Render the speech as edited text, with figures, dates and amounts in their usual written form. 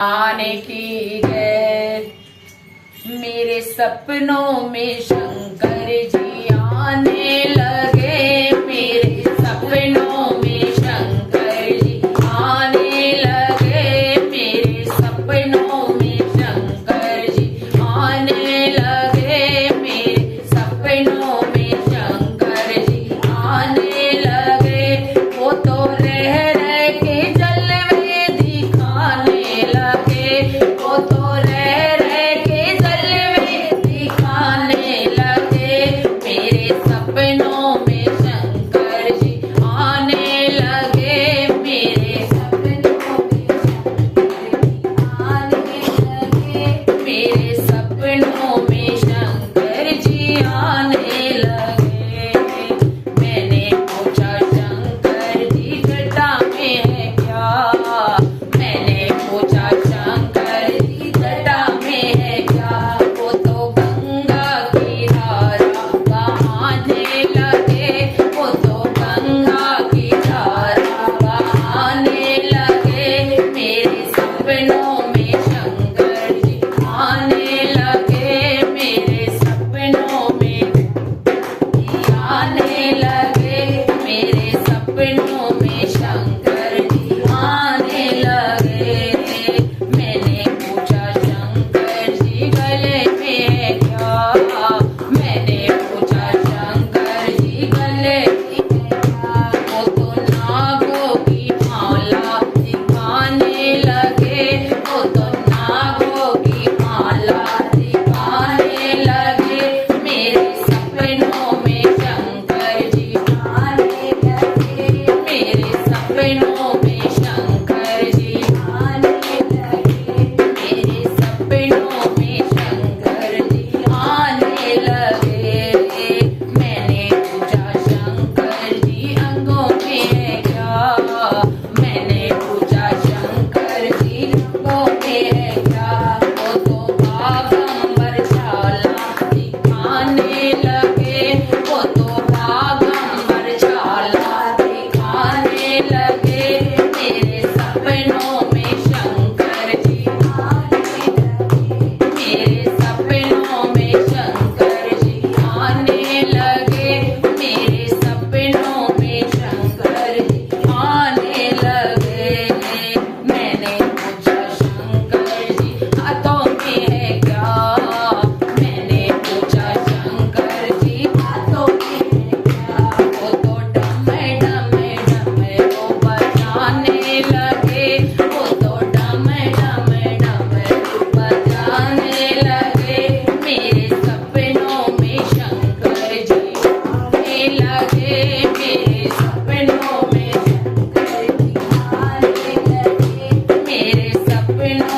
आने की जय। मेरे सपनों में शंकर जी आने लगे, मेरे सपनों में शंकर जी आने लगे, मेरे सपनों में शंकर जी आने लगे, मेरे सपनों में शंकर जी आने लगे। वो तो रह रह के जलवे दिखाने लगे, वो तो रह रह के जलवे दिखाने लगे, मेरे सपनों में शंकर जी आने लगे, मेरे सपनों में शंकर जी आने लगे। मैंने पूछा शंकर जी जटा में है क्या, मैंने पूछा शंकर जी जटा में है क्या। वो तो गंगा की धारा बहाने लगे, वो तो गंगा की धारा बहाने लगे, मेरे सपनों में शंकर जी आने लगे, मेरे सपनों में आने लगे, मेरे सपनों में शंकर जी आने लगे। मैंने पूछा शंकर जी गले में है क्या, मैंने पूछा शंकर जी गले में है क्या। वो तो नागों की माला दिखाने लगे, वो तो नागों की माला दिखाने लगे, मेरे सपनों में शंकर जी आने लगे, मेरे सपनों में शंकर जी आने लगे, मेरे सपनों में शंकर जी आने लगे। मैंने पूछा शंकर जी अंगों में है क्या, मैंने पूछा शंकर जी अंगों में है क्या। वो तो बागंबर शाला दिखाने लगे, वो तो बागंबर शाला दिखाने लगे, मेरे सपनों में शंकर जी आने लगे, मेरे सपनों में शंकर जी आने लगे, मेरे सपनों में शंकर जी आने लगे। मैंने पूछा शंकर जी हाथों में है क्या, मैंने पूछा शंकर जी हाथों में है क्या। वो तो डम डम डम वो बजाने लगे, वो तो डम डम डम बजाने लगे, मेरे सपनों में शंकर जी आने लगे, मेरे सपनों में शंकर जी आने लगे, मेरे सपनों